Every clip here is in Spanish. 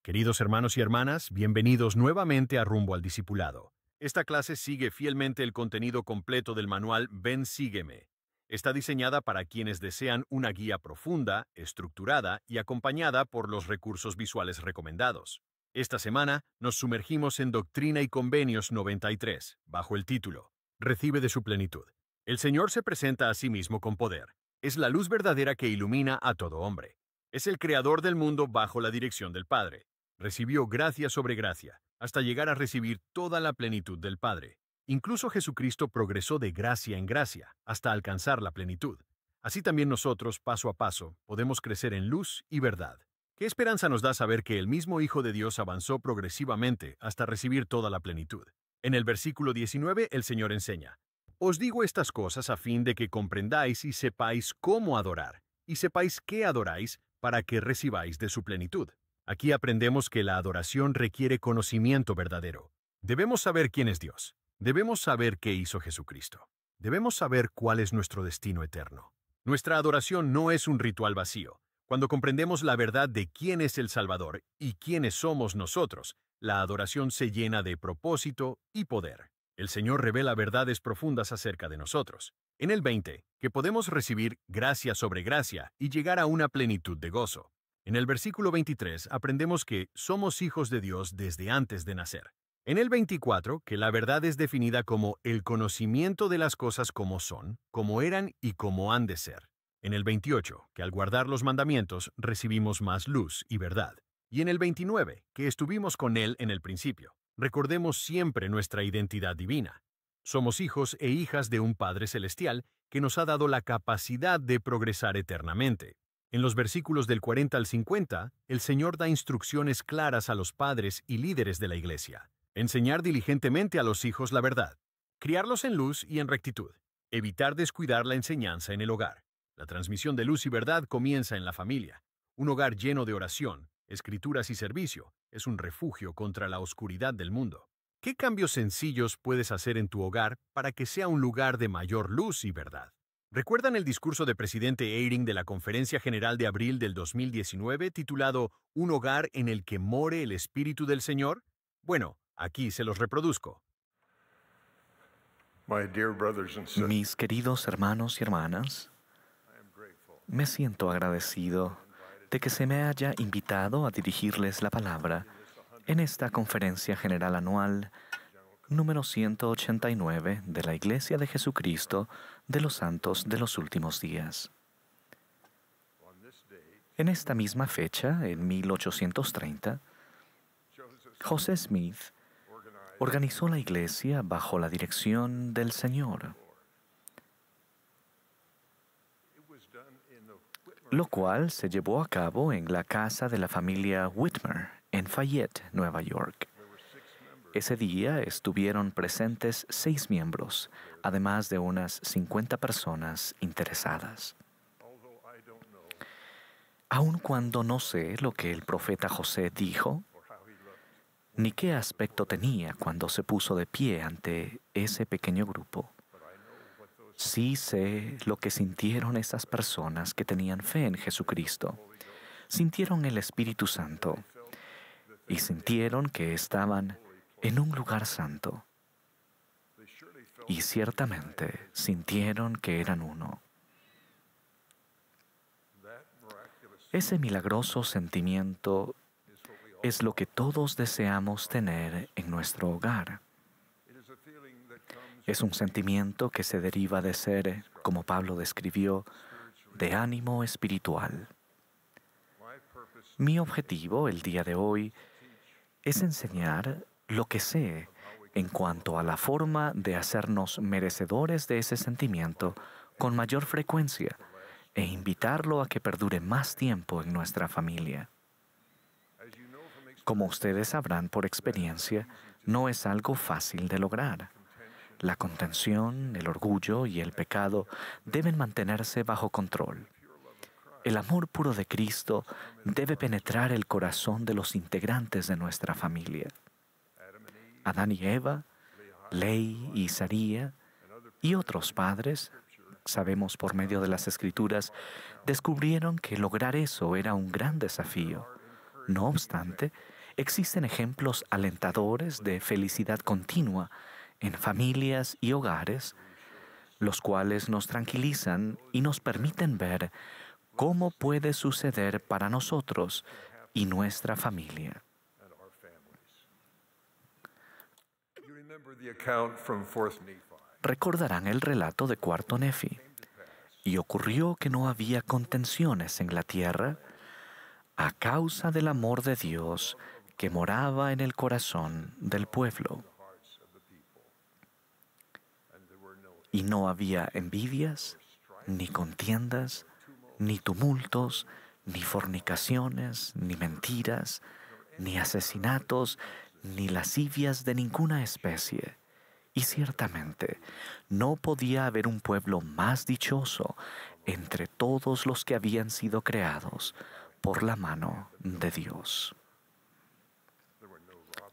Queridos hermanos y hermanas, bienvenidos nuevamente a Rumbo al Discipulado. Esta clase sigue fielmente el contenido completo del manual Ven, sígueme. Está diseñada para quienes desean una guía profunda, estructurada y acompañada por los recursos visuales recomendados. Esta semana nos sumergimos en Doctrina y Convenios 93, bajo el título Recibe de su plenitud. El Señor se presenta a sí mismo con poder. Es la luz verdadera que ilumina a todo hombre. Es el creador del mundo bajo la dirección del Padre. Recibió gracia sobre gracia, hasta llegar a recibir toda la plenitud del Padre. Incluso Jesucristo progresó de gracia en gracia, hasta alcanzar la plenitud. Así también nosotros, paso a paso, podemos crecer en luz y verdad. ¿Qué esperanza nos da saber que el mismo Hijo de Dios avanzó progresivamente hasta recibir toda la plenitud? En el versículo 19, el Señor enseña: Os digo estas cosas a fin de que comprendáis y sepáis cómo adorar, y sepáis qué adoráis, para que recibáis de su plenitud. Aquí aprendemos que la adoración requiere conocimiento verdadero. Debemos saber quién es Dios. Debemos saber qué hizo Jesucristo. Debemos saber cuál es nuestro destino eterno. Nuestra adoración no es un ritual vacío. Cuando comprendemos la verdad de quién es el Salvador y quiénes somos nosotros, la adoración se llena de propósito y poder. El Señor revela verdades profundas acerca de nosotros. En el 20, que podemos recibir gracia sobre gracia y llegar a una plenitud de gozo. En el versículo 23 aprendemos que somos hijos de Dios desde antes de nacer. En el 24, que la verdad es definida como el conocimiento de las cosas como son, como eran y como han de ser. En el 28, que al guardar los mandamientos recibimos más luz y verdad. Y en el 29, que estuvimos con Él en el principio. Recordemos siempre nuestra identidad divina. Somos hijos e hijas de un Padre Celestial que nos ha dado la capacidad de progresar eternamente. En los versículos del 40 al 50, el Señor da instrucciones claras a los padres y líderes de la iglesia. Enseñar diligentemente a los hijos la verdad. Criarlos en luz y en rectitud. Evitar descuidar la enseñanza en el hogar. La transmisión de luz y verdad comienza en la familia. Un hogar lleno de oración, escrituras y servicio es un refugio contra la oscuridad del mundo. ¿Qué cambios sencillos puedes hacer en tu hogar para que sea un lugar de mayor luz y verdad? ¿Recuerdan el discurso del presidente Eyring de la Conferencia General de abril del 2019 titulado «Un hogar en el que more el Espíritu del Señor»? Bueno, aquí se los reproduzco. Mis queridos hermanos y hermanas, me siento agradecido de que se me haya invitado a dirigirles la palabra en esta Conferencia General Anual número 189 de la Iglesia de Jesucristo de los Santos de los Últimos Días. En esta misma fecha, en 1830, José Smith organizó la iglesia bajo la dirección del Señor, lo cual se llevó a cabo en la casa de la familia Whitmer, en Fayette, Nueva York. Ese día estuvieron presentes 6 miembros, además de unas 50 personas interesadas. Aun cuando no sé lo que el profeta José dijo, ni qué aspecto tenía cuando se puso de pie ante ese pequeño grupo, sí sé lo que sintieron esas personas que tenían fe en Jesucristo. Sintieron el Espíritu Santo y sintieron que estaban en un lugar santo. Y ciertamente sintieron que eran uno. Ese milagroso sentimiento es lo que todos deseamos tener en nuestro hogar. Es un sentimiento que se deriva de ser, como Pablo describió, de ánimo espiritual. Mi objetivo el día de hoy es enseñar lo que sé en cuanto a la forma de hacernos merecedores de ese sentimiento con mayor frecuencia e invitarlo a que perdure más tiempo en nuestra familia. Como ustedes sabrán por experiencia, no es algo fácil de lograr. La contención, el orgullo y el pecado deben mantenerse bajo control. El amor puro de Cristo debe penetrar el corazón de los integrantes de nuestra familia. Adán y Eva, Ley y Saría y otros padres, sabemos por medio de las Escrituras, descubrieron que lograr eso era un gran desafío. No obstante, existen ejemplos alentadores de felicidad continua en familias y hogares, los cuales nos tranquilizan y nos permiten ver cómo puede suceder para nosotros y nuestra familia. Recordarán el relato de Cuarto Nefi. Y ocurrió que no había contenciones en la tierra a causa del amor de Dios que moraba en el corazón del pueblo. Y no había envidias, ni contiendas, ni tumultos, ni fornicaciones, ni mentiras, ni asesinatos, ni lascivias de ninguna especie. Y ciertamente no podía haber un pueblo más dichoso entre todos los que habían sido creados por la mano de Dios.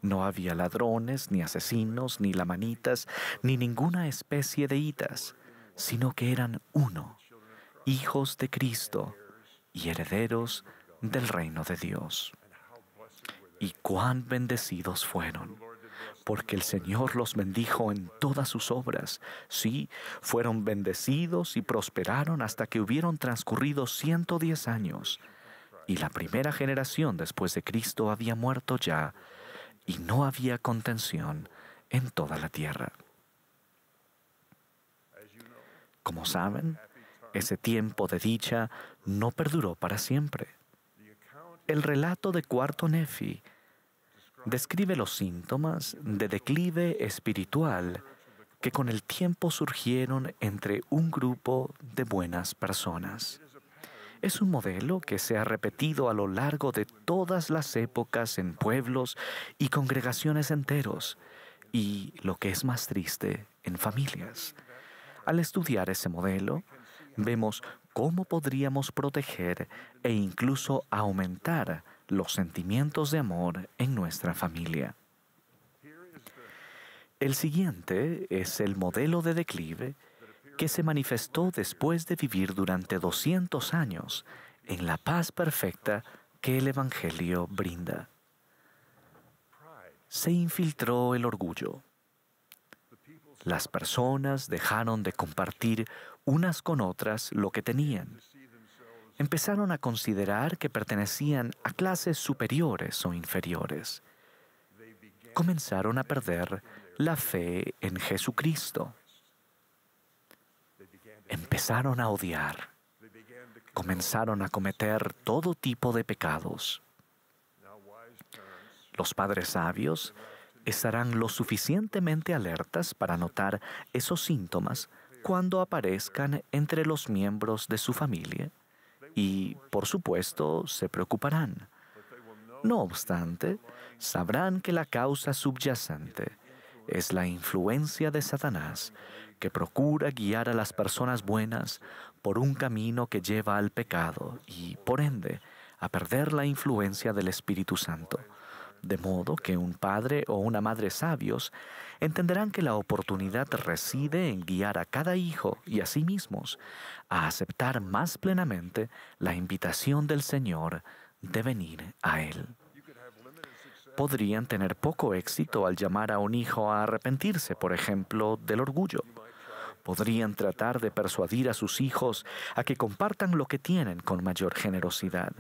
No había ladrones, ni asesinos, ni lamanitas, ni ninguna especie de itas, sino que eran uno, hijos de Cristo y herederos del reino de Dios. Y cuán bendecidos fueron, porque el Señor los bendijo en todas sus obras. Sí, fueron bendecidos y prosperaron hasta que hubieron transcurrido 110 años. Y la primera generación después de Cristo había muerto ya, y no había contención en toda la tierra. Como saben, ese tiempo de dicha no perduró para siempre. El relato de Cuarto Nefi describe los síntomas de declive espiritual que con el tiempo surgieron entre un grupo de buenas personas. Es un modelo que se ha repetido a lo largo de todas las épocas en pueblos y congregaciones enteros, y, lo que es más triste, en familias. Al estudiar ese modelo, vemos cómo podríamos proteger e incluso aumentar los sentimientos de amor en nuestra familia. El siguiente es el modelo de declive que se manifestó después de vivir durante 200 años en la paz perfecta que el Evangelio brinda. Se infiltró el orgullo. Las personas dejaron de compartir unas con otras lo que tenían. Empezaron a considerar que pertenecían a clases superiores o inferiores. Comenzaron a perder la fe en Jesucristo. Empezaron a odiar. Comenzaron a cometer todo tipo de pecados. Los padres sabios estarán lo suficientemente alertas para notar esos síntomas cuando aparezcan entre los miembros de su familia y, por supuesto, se preocuparán. No obstante, sabrán que la causa subyacente es la influencia de Satanás, que procura guiar a las personas buenas por un camino que lleva al pecado y, por ende, a perder la influencia del Espíritu Santo. De modo que un padre o una madre sabios entenderán que la oportunidad reside en guiar a cada hijo y a sí mismos a aceptar más plenamente la invitación del Señor de venir a Él. Podrían tener poco éxito al llamar a un hijo a arrepentirse, por ejemplo, del orgullo. Podrían tratar de persuadir a sus hijos a que compartan lo que tienen con mayor generosidad.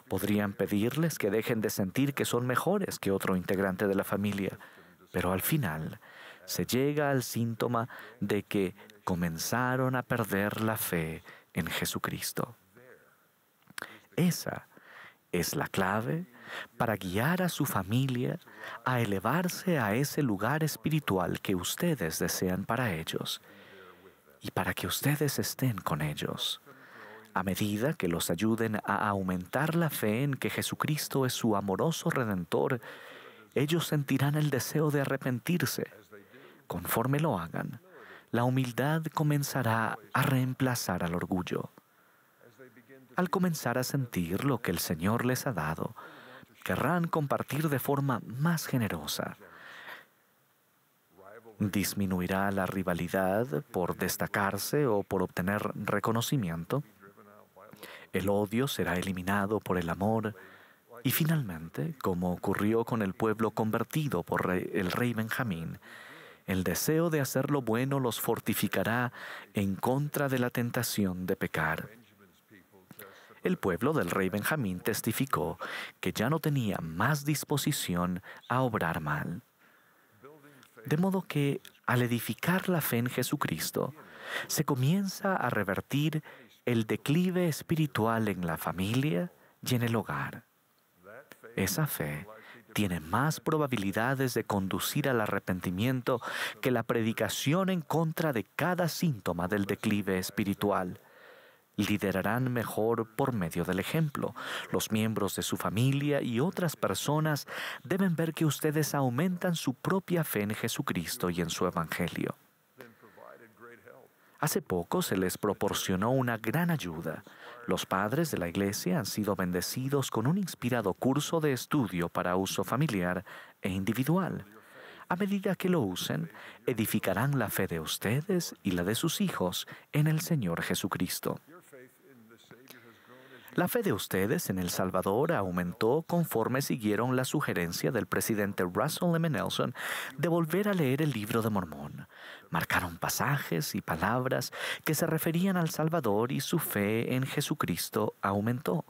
Podrían pedirles que dejen de sentir que son mejores que otro integrante de la familia. Pero al final se llega al síntoma de que comenzaron a perder la fe en Jesucristo. Esa es la clave para guiar a su familia a elevarse a ese lugar espiritual que ustedes desean para ellos y para que ustedes estén con ellos. A medida que los ayuden a aumentar la fe en que Jesucristo es su amoroso Redentor, ellos sentirán el deseo de arrepentirse. Conforme lo hagan, la humildad comenzará a reemplazar al orgullo. Al comenzar a sentir lo que el Señor les ha dado, querrán compartir de forma más generosa. Disminuirá la rivalidad por destacarse o por obtener reconocimiento. El odio será eliminado por el amor Y finalmente, como ocurrió con el pueblo convertido por el rey Benjamín, el deseo de hacer lo bueno los fortificará en contra de la tentación de pecar. El pueblo del rey Benjamín testificó que ya no tenía más disposición a obrar mal. De modo que, al edificar la fe en Jesucristo, se comienza a revertir el declive espiritual en la familia y en el hogar. Esa fe tiene más probabilidades de conducir al arrepentimiento que la predicación en contra de cada síntoma del declive espiritual. Liderarán mejor por medio del ejemplo. Los miembros de su familia y otras personas deben ver que ustedes aumentan su propia fe en Jesucristo y en su Evangelio. Hace poco se les proporcionó una gran ayuda. Los padres de la iglesia han sido bendecidos con un inspirado curso de estudio para uso familiar e individual. A medida que lo usen, edificarán la fe de ustedes y la de sus hijos en el Señor Jesucristo. La fe de ustedes en El Salvador aumentó conforme siguieron la sugerencia del presidente Russell M. Nelson de volver a leer el Libro de Mormón. Marcaron pasajes y palabras que se referían al Salvador y su fe en Jesucristo aumentó.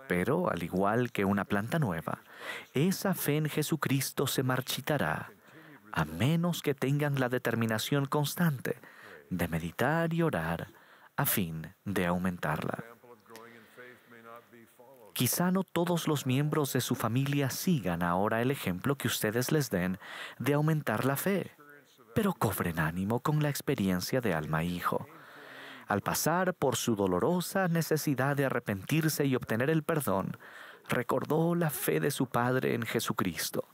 Pero, al igual que una planta nueva, esa fe en Jesucristo se marchitará, a menos que tengan la determinación constante de meditar y orar a fin de aumentarla. Quizá no todos los miembros de su familia sigan ahora el ejemplo que ustedes les den de aumentar la fe, pero cobren ánimo con la experiencia de alma e hijo. Al pasar por su dolorosa necesidad de arrepentirse y obtener el perdón, recordó la fe de su padre en Jesucristo.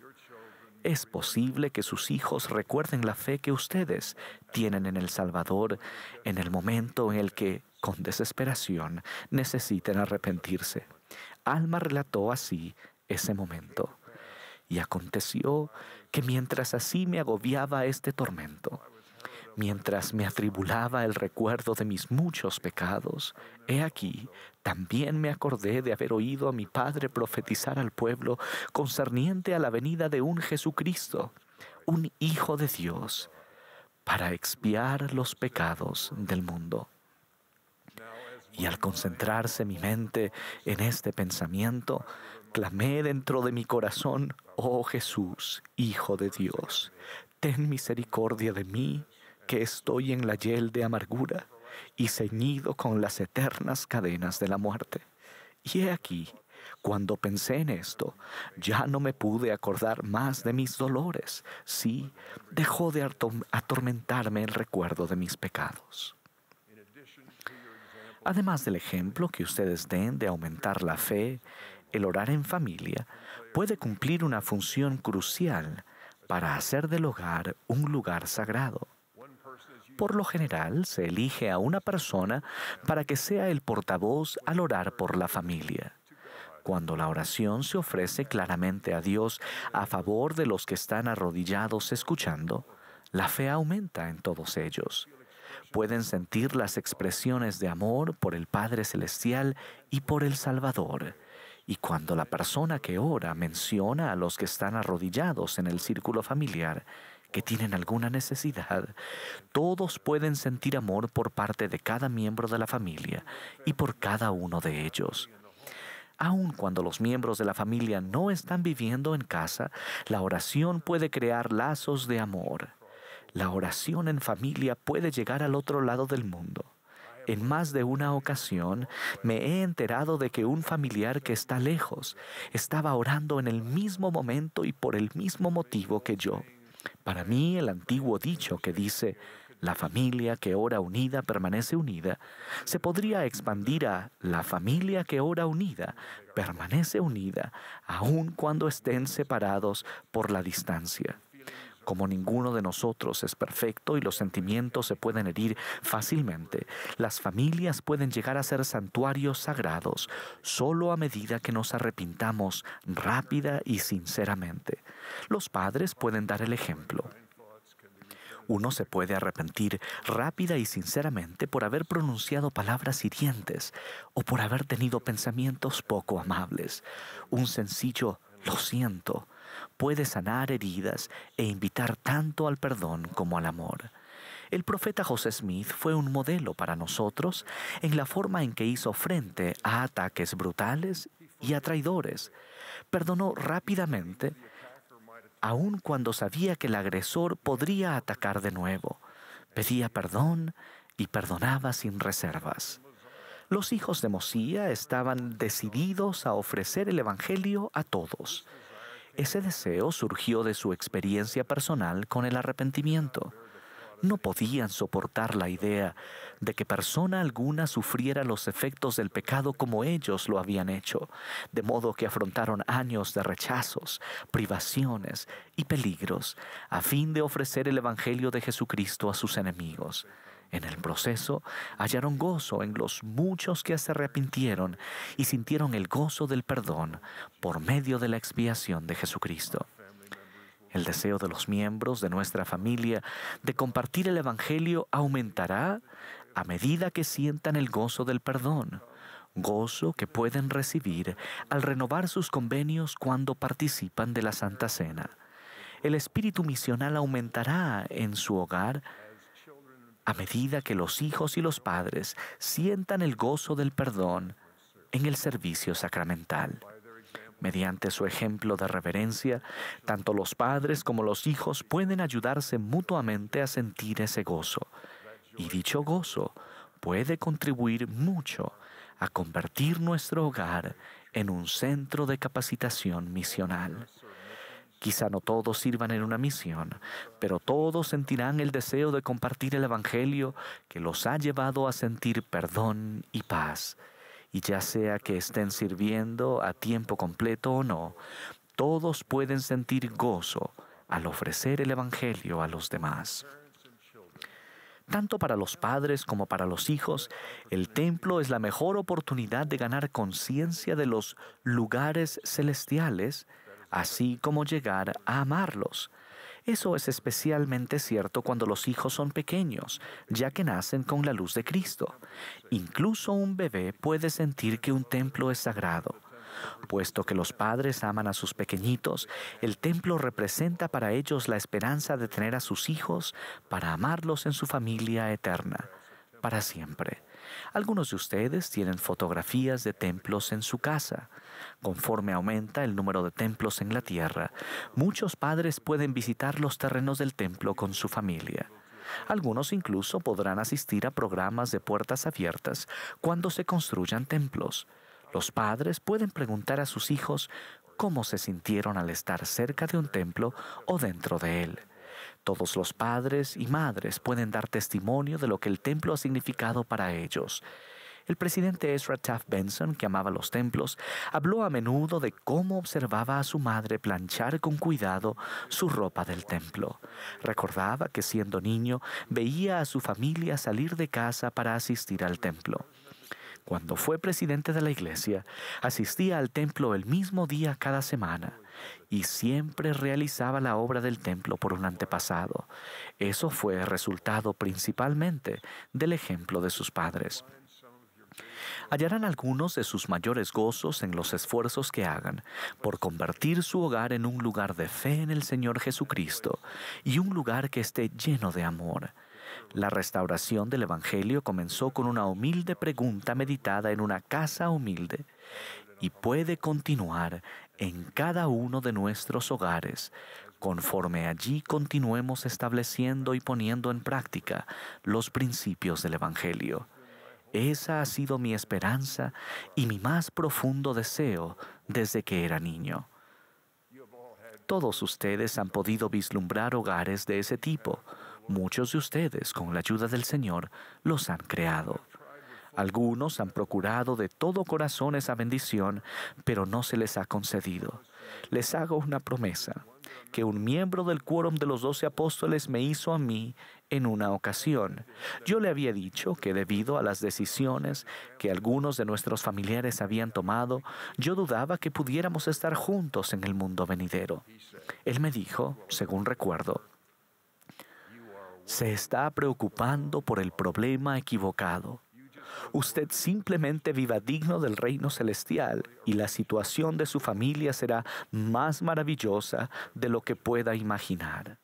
Es posible que sus hijos recuerden la fe que ustedes tienen en el Salvador en el momento en el que, con desesperación, necesiten arrepentirse. Alma relató así ese momento. Y aconteció que mientras así me agobiaba este tormento, mientras me atribulaba el recuerdo de mis muchos pecados, he aquí, también me acordé de haber oído a mi padre profetizar al pueblo concerniente a la venida de un Jesucristo, un Hijo de Dios, para expiar los pecados del mundo. Y al concentrarse mi mente en este pensamiento, clamé dentro de mi corazón: «Oh Jesús, Hijo de Dios, ten misericordia de mí, que estoy en la hiel de amargura y ceñido con las eternas cadenas de la muerte». Y he aquí, cuando pensé en esto, ya no me pude acordar más de mis dolores. Sí, dejó de atormentarme el recuerdo de mis pecados. Además del ejemplo que ustedes den de aumentar la fe, el orar en familia puede cumplir una función crucial para hacer del hogar un lugar sagrado. Por lo general, se elige a una persona para que sea el portavoz al orar por la familia. Cuando la oración se ofrece claramente a Dios a favor de los que están arrodillados escuchando, la fe aumenta en todos ellos. Pueden sentir las expresiones de amor por el Padre Celestial y por el Salvador. Y cuando la persona que ora menciona a los que están arrodillados en el círculo familiar, que tienen alguna necesidad, todos pueden sentir amor por parte de cada miembro de la familia y por cada uno de ellos. Aun cuando los miembros de la familia no están viviendo en casa, la oración puede crear lazos de amor. La oración en familia puede llegar al otro lado del mundo. En más de una ocasión me he enterado de que un familiar que está lejos estaba orando en el mismo momento y por el mismo motivo que yo. Para mí, el antiguo dicho que dice «la familia que ora unida permanece unida» se podría expandir a «la familia que ora unida permanece unida, aun cuando estén separados por la distancia». Como ninguno de nosotros es perfecto y los sentimientos se pueden herir fácilmente, las familias pueden llegar a ser santuarios sagrados solo a medida que nos arrepintamos rápida y sinceramente. Los padres pueden dar el ejemplo. Uno se puede arrepentir rápida y sinceramente por haber pronunciado palabras hirientes o por haber tenido pensamientos poco amables. Un sencillo "lo siento" puede sanar heridas e invitar tanto al perdón como al amor. El profeta José Smith fue un modelo para nosotros en la forma en que hizo frente a ataques brutales y a traidores. Perdonó rápidamente, aun cuando sabía que el agresor podría atacar de nuevo. Pedía perdón y perdonaba sin reservas. Los hijos de Mosía estaban decididos a ofrecer el Evangelio a todos. Ese deseo surgió de su experiencia personal con el arrepentimiento. No podían soportar la idea de que persona alguna sufriera los efectos del pecado como ellos lo habían hecho, de modo que afrontaron años de rechazos, privaciones y peligros a fin de ofrecer el Evangelio de Jesucristo a sus enemigos. En el proceso, hallaron gozo en los muchos que se arrepintieron y sintieron el gozo del perdón por medio de la expiación de Jesucristo. El deseo de los miembros de nuestra familia de compartir el Evangelio aumentará a medida que sientan el gozo del perdón, gozo que pueden recibir al renovar sus convenios cuando participan de la Santa Cena. El espíritu misional aumentará en su hogar a medida que los hijos y los padres sientan el gozo del perdón en el servicio sacramental. Mediante su ejemplo de reverencia, tanto los padres como los hijos pueden ayudarse mutuamente a sentir ese gozo. Y dicho gozo puede contribuir mucho a convertir nuestro hogar en un centro de capacitación misional. Quizá no todos sirvan en una misión, pero todos sentirán el deseo de compartir el Evangelio que los ha llevado a sentir perdón y paz. Y ya sea que estén sirviendo a tiempo completo o no, todos pueden sentir gozo al ofrecer el Evangelio a los demás. Tanto para los padres como para los hijos, el templo es la mejor oportunidad de ganar conciencia de los lugares celestiales, así como llegar a amarlos. Eso es especialmente cierto cuando los hijos son pequeños, ya que nacen con la luz de Cristo. Incluso un bebé puede sentir que un templo es sagrado. Puesto que los padres aman a sus pequeñitos, el templo representa para ellos la esperanza de tener a sus hijos para amarlos en su familia eterna, para siempre. Algunos de ustedes tienen fotografías de templos en su casa. Conforme aumenta el número de templos en la tierra, muchos padres pueden visitar los terrenos del templo con su familia. Algunos incluso podrán asistir a programas de puertas abiertas cuando se construyan templos. Los padres pueden preguntar a sus hijos cómo se sintieron al estar cerca de un templo o dentro de él. Todos los padres y madres pueden dar testimonio de lo que el templo ha significado para ellos. El presidente Ezra Taft Benson, que amaba los templos, habló a menudo de cómo observaba a su madre planchar con cuidado su ropa del templo. Recordaba que siendo niño veía a su familia salir de casa para asistir al templo. Cuando fue presidente de la iglesia, asistía al templo el mismo día cada semana y siempre realizaba la obra del templo por un antepasado. Eso fue resultado principalmente del ejemplo de sus padres. Hallarán algunos de sus mayores gozos en los esfuerzos que hagan por convertir su hogar en un lugar de fe en el Señor Jesucristo y un lugar que esté lleno de amor. La restauración del Evangelio comenzó con una humilde pregunta meditada en una casa humilde y puede continuar en cada uno de nuestros hogares, conforme allí continuemos estableciendo y poniendo en práctica los principios del Evangelio. Esa ha sido mi esperanza y mi más profundo deseo desde que era niño. Todos ustedes han podido vislumbrar hogares de ese tipo. Muchos de ustedes, con la ayuda del Señor, los han creado. Algunos han procurado de todo corazón esa bendición, pero no se les ha concedido. Les hago una promesa, que un miembro del quórum de los 12 apóstoles me hizo a mí en una ocasión. Yo le había dicho que debido a las decisiones que algunos de nuestros familiares habían tomado, yo dudaba que pudiéramos estar juntos en el mundo venidero. Él me dijo, según recuerdo, Se está preocupando por el problema equivocado. Usted simplemente viva digno del reino celestial y la situación de su familia será más maravillosa de lo que pueda imaginar.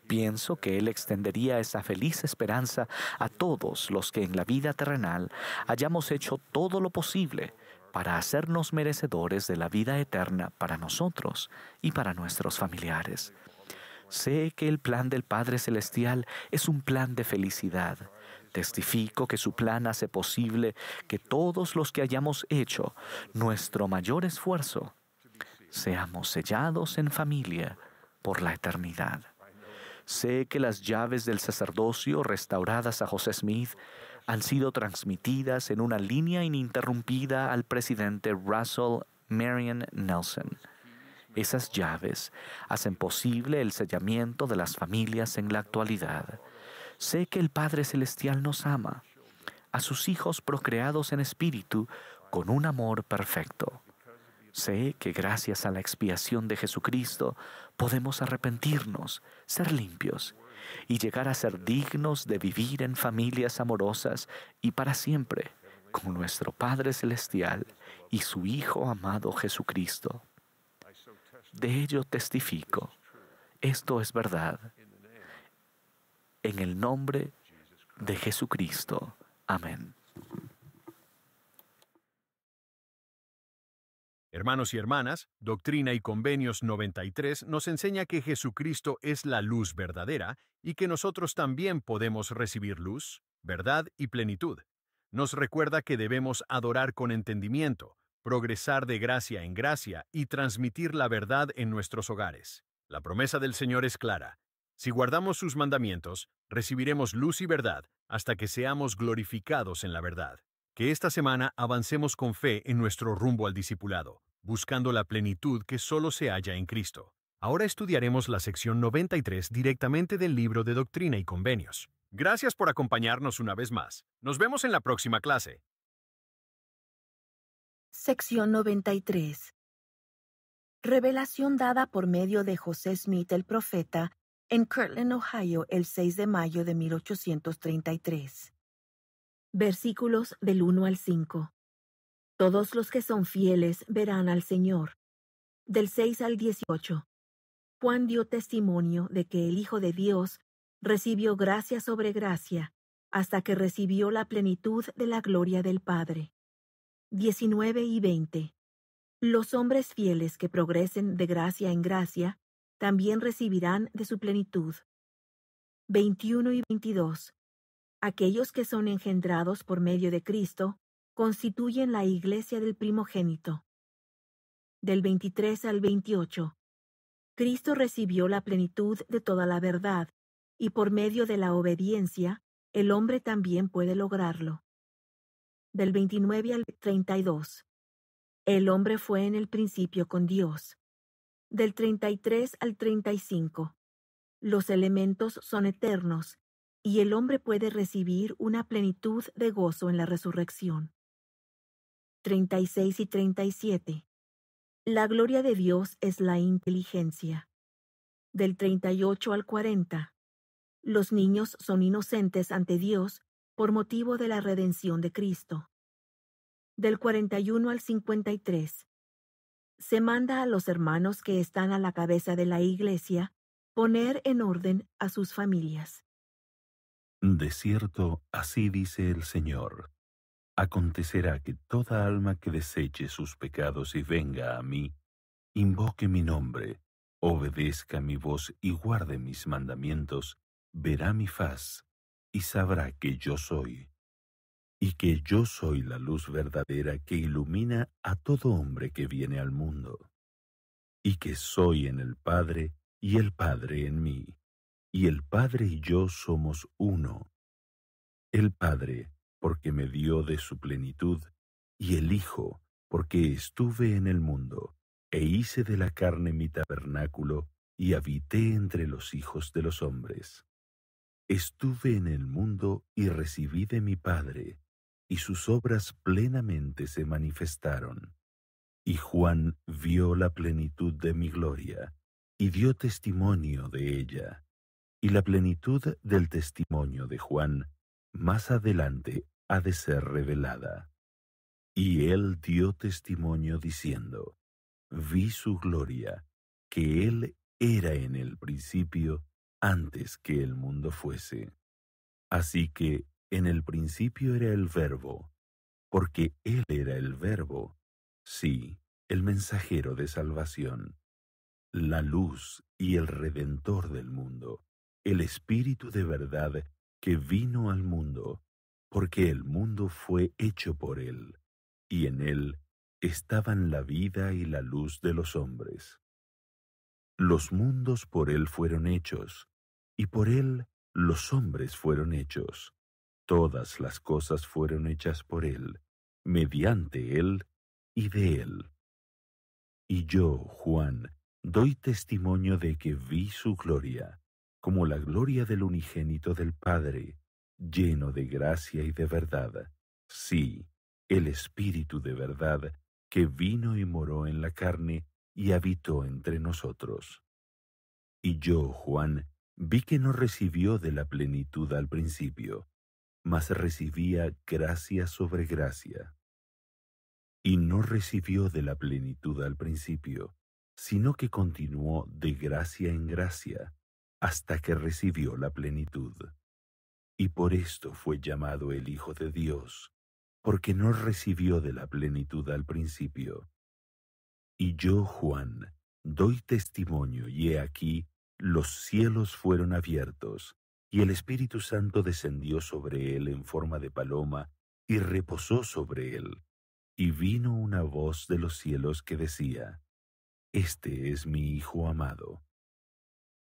Pienso que Él extendería esa feliz esperanza a todos los que en la vida terrenal hayamos hecho todo lo posible para hacernos merecedores de la vida eterna para nosotros y para nuestros familiares. Sé que el plan del Padre Celestial es un plan de felicidad. Testifico que su plan hace posible que todos los que hayamos hecho nuestro mayor esfuerzo seamos sellados en familia por la eternidad. Sé que las llaves del sacerdocio restauradas a José Smith han sido transmitidas en una línea ininterrumpida al presidente Russell Marion Nelson. Esas llaves hacen posible el sellamiento de las familias en la actualidad. Sé que el Padre Celestial nos ama, a sus hijos procreados en espíritu, con un amor perfecto. Sé que gracias a la expiación de Jesucristo podemos arrepentirnos, ser limpios y llegar a ser dignos de vivir en familias amorosas y para siempre con nuestro Padre Celestial y su Hijo amado Jesucristo. De ello testifico. Esto es verdad. En el nombre de Jesucristo. Amén. Hermanos y hermanas, Doctrina y Convenios 93 nos enseña que Jesucristo es la luz verdadera y que nosotros también podemos recibir luz, verdad y plenitud. Nos recuerda que debemos adorar con entendimiento, progresar de gracia en gracia y transmitir la verdad en nuestros hogares. La promesa del Señor es clara. Si guardamos sus mandamientos, recibiremos luz y verdad hasta que seamos glorificados en la verdad. Que esta semana avancemos con fe en nuestro rumbo al discipulado, buscando la plenitud que solo se halla en Cristo. Ahora estudiaremos la sección 93 directamente del libro de Doctrina y Convenios. Gracias por acompañarnos una vez más. Nos vemos en la próxima clase. Sección 93. Revelación dada por medio de José Smith el profeta en Kirtland, Ohio, el 6 de mayo de 1833. Versículos del 1 al 5. Todos los que son fieles verán al Señor. Del 6 al 18. Juan dio testimonio de que el Hijo de Dios recibió gracia sobre gracia hasta que recibió la plenitud de la gloria del Padre. 19 y 20. Los hombres fieles que progresen de gracia en gracia también recibirán de su plenitud. 21 y 22. Aquellos que son engendrados por medio de Cristo constituyen la iglesia del primogénito. Del 23 al 28. Cristo recibió la plenitud de toda la verdad, y por medio de la obediencia, el hombre también puede lograrlo. Del 29 al 32. El hombre fue en el principio con Dios. Del 33 al 35. Los elementos son eternos, y el hombre puede recibir una plenitud de gozo en la resurrección. 36 y 37. La gloria de Dios es la inteligencia. Del 38 al 40. Los niños son inocentes ante Dios por motivo de la redención de Cristo. Del 41 al 53. Se manda a los hermanos que están a la cabeza de la iglesia poner en orden a sus familias. De cierto, así dice el Señor. Acontecerá que toda alma que deseche sus pecados y venga a mí, invoque mi nombre, obedezca mi voz y guarde mis mandamientos, verá mi faz y sabrá que yo soy, y que yo soy la luz verdadera que ilumina a todo hombre que viene al mundo, y que soy en el Padre y el Padre en mí, y el Padre y yo somos uno. El Padre, porque me dio de su plenitud, y el Hijo, porque estuve en el mundo, e hice de la carne mi tabernáculo, y habité entre los hijos de los hombres. Estuve en el mundo y recibí de mi Padre, y sus obras plenamente se manifestaron. Y Juan vio la plenitud de mi gloria, y dio testimonio de ella, y la plenitud del testimonio de Juan más adelante ha de ser revelada. Y él dio testimonio diciendo, vi su gloria, que él era en el principio antes que el mundo fuese. Así que en el principio era el Verbo, porque él era el Verbo, sí, el mensajero de salvación, la luz y el Redentor del mundo, el Espíritu de verdad que vino al mundo, porque el mundo fue hecho por él, y en él estaban la vida y la luz de los hombres. Los mundos por él fueron hechos, y por él los hombres fueron hechos. Todas las cosas fueron hechas por él, mediante él y de él. Y yo, Juan, doy testimonio de que vi su gloria, como la gloria del unigénito del Padre, lleno de gracia y de verdad. Sí, el Espíritu de verdad, que vino y moró en la carne y habitó entre nosotros. Y yo, Juan, vi que no recibió de la plenitud al principio, mas recibía gracia sobre gracia. Y no recibió de la plenitud al principio, sino que continuó de gracia en gracia, hasta que recibió la plenitud. Y por esto fue llamado el Hijo de Dios, porque no recibió de la plenitud al principio. Y yo, Juan, doy testimonio, y he aquí, los cielos fueron abiertos, y el Espíritu Santo descendió sobre él en forma de paloma, y reposó sobre él. Y vino una voz de los cielos que decía, Este es mi Hijo amado.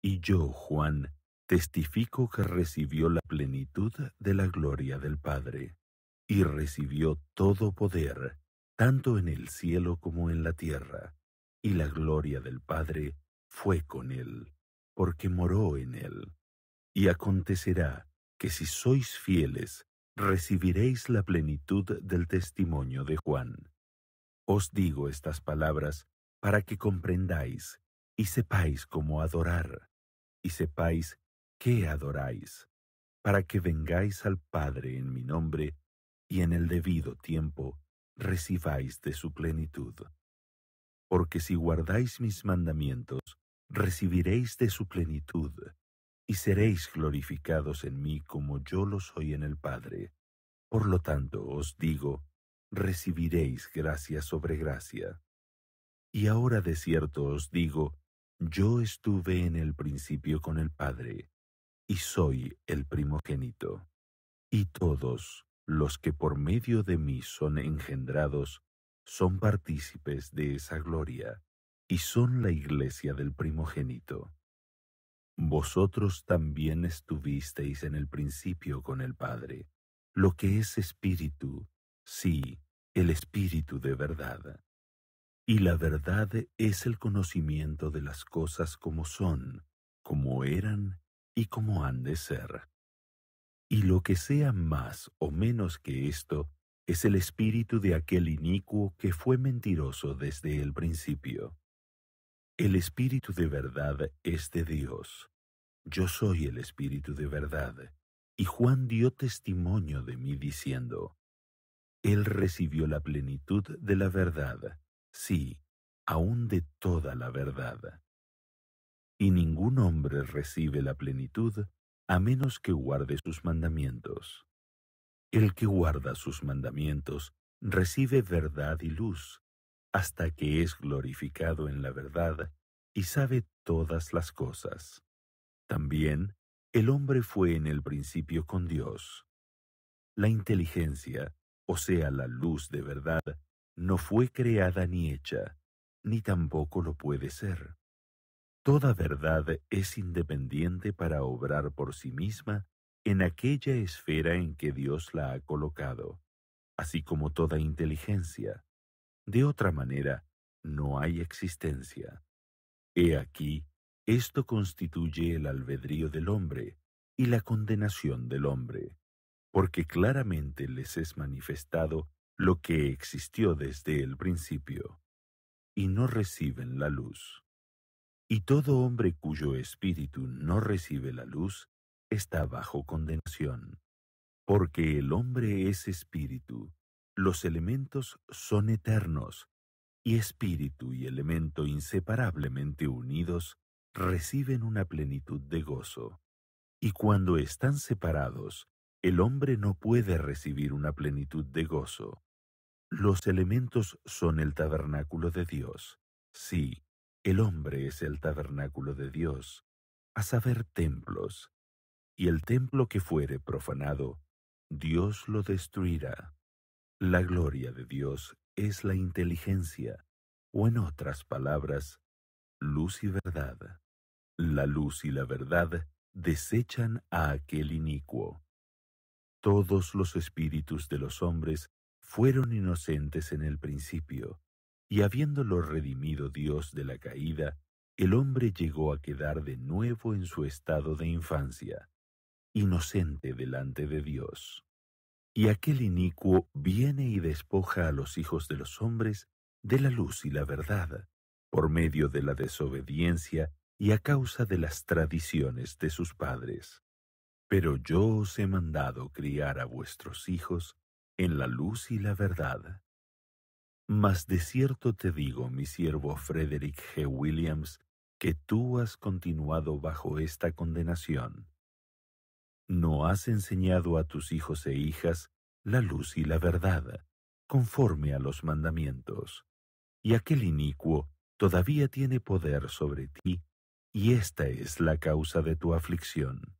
Y yo, Juan, testifico que recibió la plenitud de la gloria del Padre, y recibió todo poder, tanto en el cielo como en la tierra, y la gloria del Padre fue con él, porque moró en él. Y acontecerá que si sois fieles, recibiréis la plenitud del testimonio de Juan. Os digo estas palabras para que comprendáis y sepáis cómo adorar, y sepáis qué adoráis, para que vengáis al Padre en mi nombre, y en el debido tiempo recibáis de su plenitud. Porque si guardáis mis mandamientos, recibiréis de su plenitud, y seréis glorificados en mí como yo lo soy en el Padre. Por lo tanto os digo, recibiréis gracia sobre gracia. Y ahora de cierto os digo, yo estuve en el principio con el Padre, y soy el primogénito. Y todos los que por medio de mí son engendrados, son partícipes de esa gloria, y son la iglesia del primogénito. Vosotros también estuvisteis en el principio con el Padre, lo que es espíritu, sí, el espíritu de verdad. Y la verdad es el conocimiento de las cosas como son, como eran y como han de ser. Y lo que sea más o menos que esto es el espíritu de aquel inicuo que fue mentiroso desde el principio. El espíritu de verdad es de Dios. Yo soy el espíritu de verdad. Y Juan dio testimonio de mí diciendo, Él recibió la plenitud de la verdad, sí, aun de toda la verdad. Y ningún hombre recibe la plenitud a menos que guarde sus mandamientos. El que guarda sus mandamientos recibe verdad y luz, hasta que es glorificado en la verdad y sabe todas las cosas. También el hombre fue en el principio con Dios. La inteligencia, o sea, la luz de verdad, no fue creada ni hecha, ni tampoco lo puede ser. Toda verdad es independiente para obrar por sí misma en aquella esfera en que Dios la ha colocado, así como toda inteligencia. De otra manera, no hay existencia. He aquí, esto constituye el albedrío del hombre y la condenación del hombre, porque claramente les es manifestado lo que existió desde el principio, y no reciben la luz. Y todo hombre cuyo espíritu no recibe la luz está bajo condenación. Porque el hombre es espíritu, los elementos son eternos, y espíritu y elemento inseparablemente unidos reciben una plenitud de gozo. Y cuando están separados, el hombre no puede recibir una plenitud de gozo. Los elementos son el tabernáculo de Dios. Sí, el hombre es el tabernáculo de Dios, a saber, templos. Y el templo que fuere profanado, Dios lo destruirá. La gloria de Dios es la inteligencia, o en otras palabras, luz y verdad. La luz y la verdad desechan a aquel inicuo. Todos los espíritus de los hombres fueron inocentes en el principio, y habiéndolo redimido Dios de la caída, el hombre llegó a quedar de nuevo en su estado de infancia, inocente delante de Dios. Y aquel inicuo viene y despoja a los hijos de los hombres de la luz y la verdad, por medio de la desobediencia y a causa de las tradiciones de sus padres. Pero yo os he mandado criar a vuestros hijos en la luz y la verdad. Mas de cierto te digo, mi siervo Frederick G. Williams, que tú has continuado bajo esta condenación. No has enseñado a tus hijos e hijas la luz y la verdad, conforme a los mandamientos. Y aquel inicuo todavía tiene poder sobre ti, y esta es la causa de tu aflicción.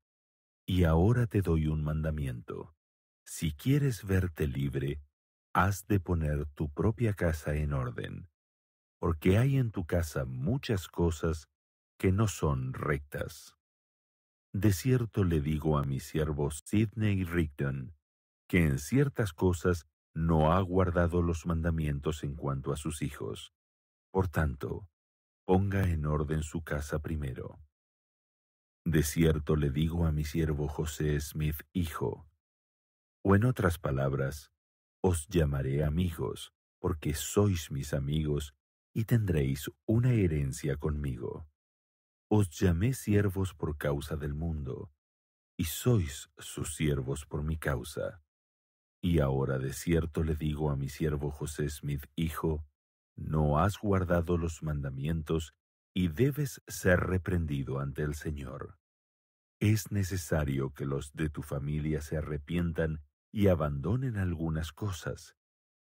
Y ahora te doy un mandamiento. Si quieres verte libre, has de poner tu propia casa en orden, porque hay en tu casa muchas cosas que no son rectas. De cierto le digo a mi siervo Sidney Rigdon, que en ciertas cosas no ha guardado los mandamientos en cuanto a sus hijos. Por tanto, ponga en orden su casa primero. De cierto le digo a mi siervo José Smith, hijo, o en otras palabras, os llamaré amigos, porque sois mis amigos y tendréis una herencia conmigo. Os llamé siervos por causa del mundo, y sois sus siervos por mi causa. Y ahora de cierto le digo a mi siervo José Smith, hijo, no has guardado los mandamientos y debes ser reprendido ante el Señor. Es necesario que los de tu familia se arrepientan y abandonen algunas cosas,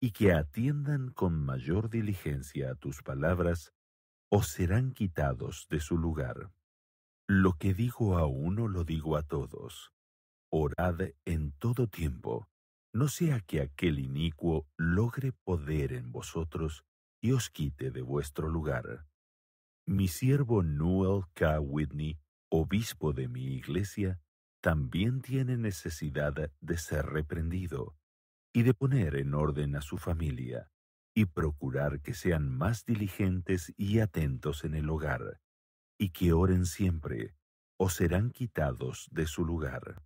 y que atiendan con mayor diligencia a tus palabras, o serán quitados de su lugar. Lo que digo a uno lo digo a todos. Orad en todo tiempo, no sea que aquel inicuo logre poder en vosotros y os quite de vuestro lugar. Mi siervo Newell K. Whitney, obispo de mi iglesia, también tiene necesidad de ser reprendido y de poner en orden a su familia y procurar que sean más diligentes y atentos en el hogar, y que oren siempre, o serán quitados de su lugar.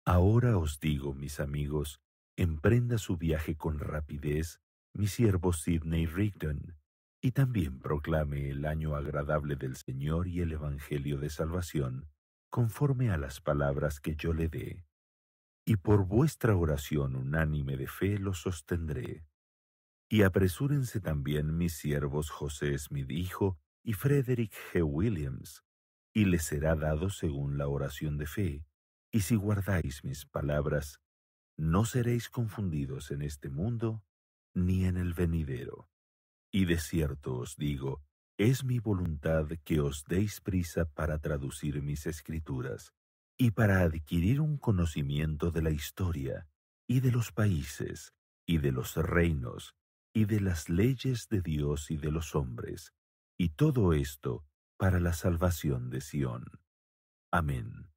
Ahora os digo, mis amigos, emprenda su viaje con rapidez mi siervo Sidney Rigdon, y también proclame el año agradable del Señor y el Evangelio de salvación, conforme a las palabras que yo le dé. Y por vuestra oración unánime de fe lo sostendré. Y apresúrense también mis siervos José Smith hijo y Frederick G. Williams, y les será dado según la oración de fe. Y si guardáis mis palabras, no seréis confundidos en este mundo ni en el venidero. Y de cierto os digo, es mi voluntad que os deis prisa para traducir mis escrituras, y para adquirir un conocimiento de la historia, y de los países, y de los reinos, y de las leyes de Dios y de los hombres, y todo esto para la salvación de Sión. Amén.